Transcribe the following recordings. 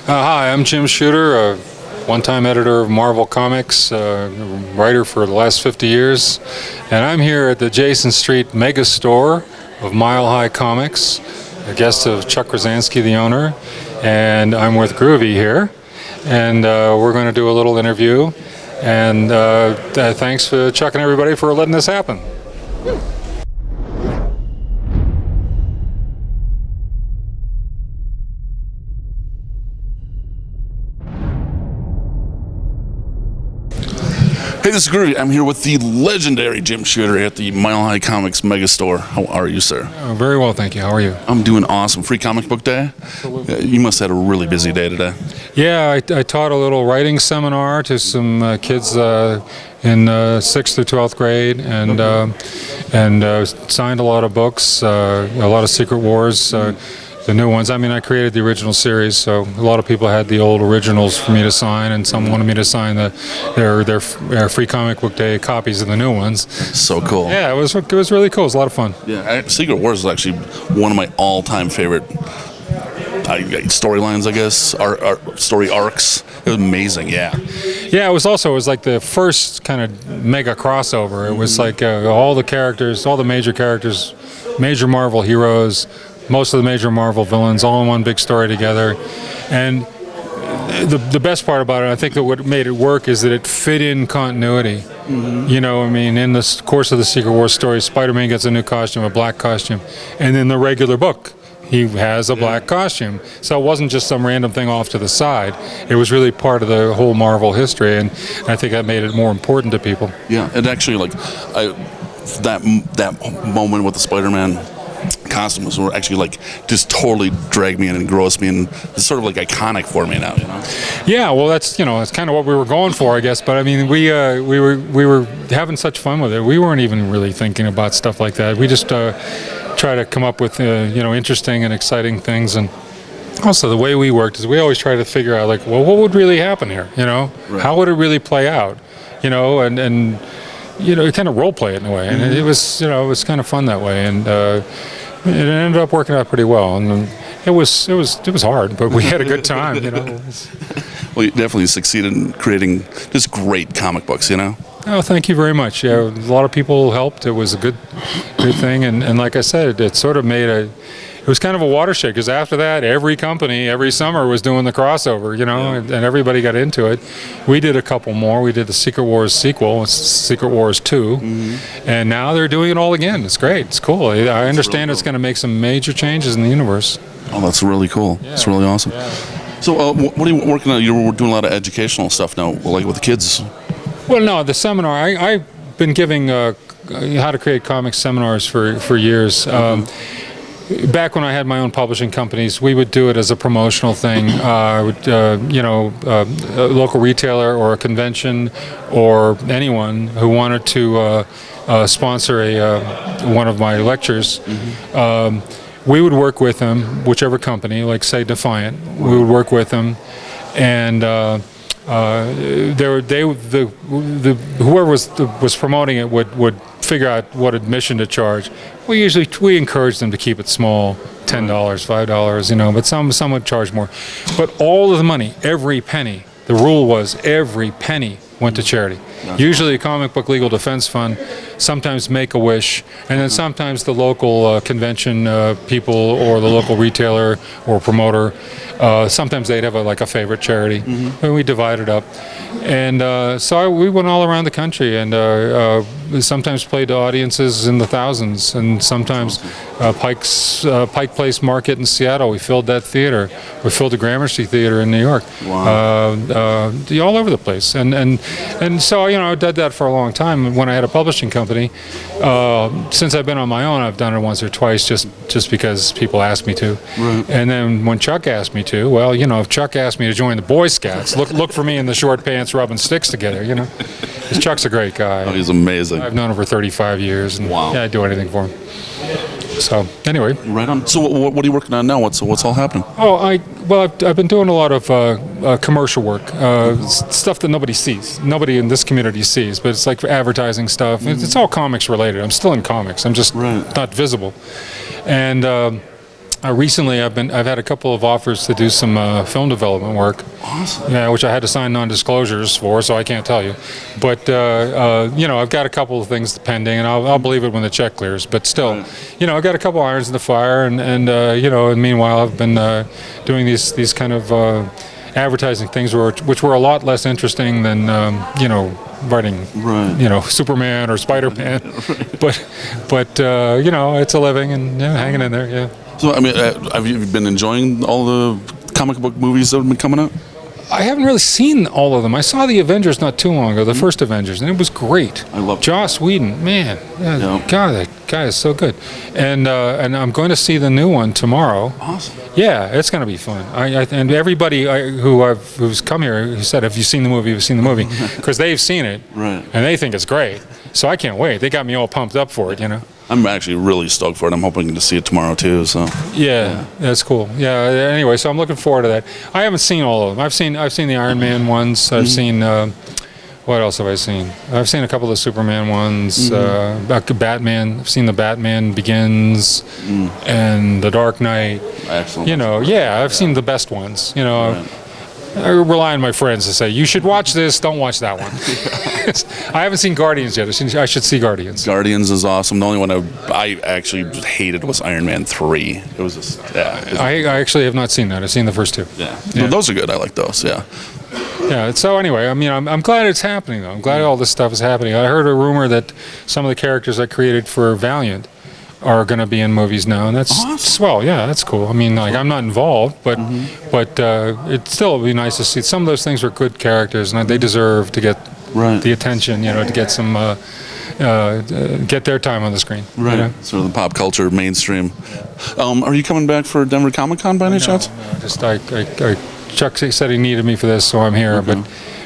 Hi, I'm Jim Shooter, a one-time editor of Marvel Comics, writer for the last 50 years, and I'm here at the Jason Street Mega Store of Mile High Comics, a guest of Chuck Krasansky, the owner, and I'm with Groovey here, and we're going to do a little interview, and thanks to Chuck and everybody for letting this happen. Hey, this is Groovey. I'm here with the legendary Jim Shooter at the Mile High Comics Megastore. How are you, sir? Very well, thank you. How are you? I'm doing awesome. Free Comic Book Day? Absolutely. You must have had a really busy day today. Yeah, I taught a little writing seminar to some kids in 6th to 12th grade, and signed a lot of books, a lot of Secret Wars. The new ones. I mean, I created the original series, so a lot of people had the old originals for me to sign, and some wanted me to sign their Free Comic Book Day copies of the new ones. So cool. Yeah, it was really cool. It was a lot of fun. Yeah, Secret Wars is actually one of my all-time favorite storylines, I guess, story arcs. It was amazing. Yeah. Yeah, it was like the first kind of mega crossover. It was like all the characters, all the major characters, major Marvel heroes, most of the major Marvel villains, all in one big story together. And the best part about it, I think that what made it work is that it fit in continuity. You know, I mean, in the course of the Secret Wars story, Spider-Man gets a new costume, a black costume, and in the regular book, he has a black costume. So it wasn't just some random thing off to the side. It was really part of the whole Marvel history, and I think that made it more important to people. Yeah, and actually, like, that moment with the Spider-Man costumes were actually like just totally dragged me in and engrossed me, and it's sort of like iconic for me now, you know. Yeah, well, that's it's kind of what we were going for, I guess. But I mean, we were having such fun with it. We weren't even really thinking about stuff like that. We just try to come up with interesting and exciting things. And also the way we worked is we always try to figure out, like, well, what would really happen here? Right. How would it really play out? And kind of role play it in a way, and it was kind of fun that way, and it ended up working out pretty well. And it was hard, but we had a good time. Well, you definitely succeeded in creating just great comic books. Oh, thank you very much. Yeah, a lot of people helped. It was a good thing, and like I said, it sort of made it was kind of a watershed, because after that, every company, every summer was doing the crossover, and everybody got into it. We did a couple more. We did the Secret Wars sequel, Secret Wars 2, and now they're doing it all again. It's great. It's cool. I understand it's going to make some major changes in the universe. Oh, that's really cool. Yeah. That's really awesome. Yeah. So what are you working on? You're doing a lot of educational stuff now, like with the kids. Well, no, the seminar, I've been giving how to create comics seminars for years. Back when I had my own publishing companies, we would do it as a promotional thing. A local retailer or a convention or anyone who wanted to sponsor one of my lectures, we would work with them, whichever company, like say Defiant, we would work with them, and whoever was promoting it would figure out what admission to charge. We encourage them to keep it small, $10, $5, but some would charge more. But all of the money, every penny, the rule was every penny went to charity. Usually a comic book legal defense fund, sometimes Make-A-Wish, and then sometimes the local convention people or the local retailer or promoter. Sometimes they'd have a favorite charity, and we divided up. And so we went all around the country, and sometimes played to audiences in the thousands, and sometimes Pike Place Market in Seattle, we filled that theater. We filled the Gramercy Theater in New York. Wow. All over the place. And so, I did that for a long time. When I had a publishing company, since I've been on my own, I've done it once or twice just because people asked me to. Right. And then when Chuck asked me to, well, if Chuck asked me to join the Boy Scouts, look for me in the short pants rubbing sticks together, Because Chuck's a great guy. Oh, he's amazing. I've known him for 35 years, and yeah, I'd do anything for him. So anyway, right on. So what are you working on now? What's all happening? Oh, I've been doing a lot of commercial work, stuff that nobody sees, nobody in this community sees, but it's like advertising stuff. It's all comics related. I'm still in comics. I'm just not visible, and Recently, I've had a couple of offers to do some film development work. Awesome. Yeah, which I had to sign non-disclosures for, so I can't tell you. But I've got a couple of things pending, and I'll believe it when the check clears. But still, I've got a couple irons in the fire, and meanwhile, I've been doing these kind of advertising things which were a lot less interesting than writing Superman or Spider-Man. But it's a living and hanging in there. Yeah. So, I mean, have you been enjoying all the comic book movies that have been coming out? I haven't really seen all of them. I saw the Avengers not too long ago, the first Avengers, and it was great. I love Joss Whedon, man. God, that guy is so good. And I'm going to see the new one tomorrow. Awesome. Yeah, it's going to be fun. And everybody who's come here who said, "Have you seen the movie? Have you seen the movie?" Because they've seen it, right? And they think it's great. So I can't wait. They got me all pumped up for it, I'm actually really stoked for it. I'm hoping to see it tomorrow too. So yeah, that's cool. Yeah. Anyway, so I'm looking forward to that. I haven't seen all of them. I've seen the Iron Man ones. I've seen what else have I seen? I've seen a couple of the Superman ones. Batman. I've seen the Batman Begins and the Dark Knight. Excellent. I've seen the best ones. I rely on my friends to say, you should watch this, don't watch that one. I haven't seen Guardians yet. I should see Guardians. Guardians is awesome. The only one I actually hated was Iron Man 3. It was just, I actually have not seen that. I've seen the first two. Yeah. Well, those are good. I like those, yeah. Yeah, so anyway, I mean, I'm glad it's happening, though. I'm glad all this stuff is happening. I heard a rumor that some of the characters I created for Valiant are going to be in movies now, and that's swell. Yeah, that's cool. I mean, like, I'm not involved, but it still would be nice to see. Some of those things were good characters, and they deserve to get the attention, to get some get their time on the screen. Right. Sort of the pop culture mainstream. Are you coming back for Denver Comic Con by any chance? No, just Chuck said he needed me for this, so I'm here, but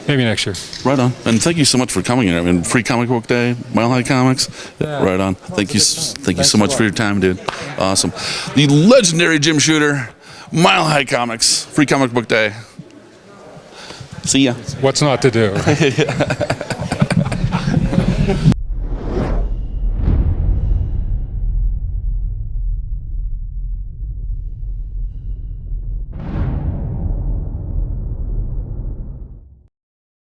maybe next year. Right on. And thank you so much for coming here. I mean, Free Comic Book Day, Mile High Comics. Yeah. Right on. Thank you so much for your time, dude. Awesome. The legendary Jim Shooter, Mile High Comics, Free Comic Book Day. See ya. What's not to do?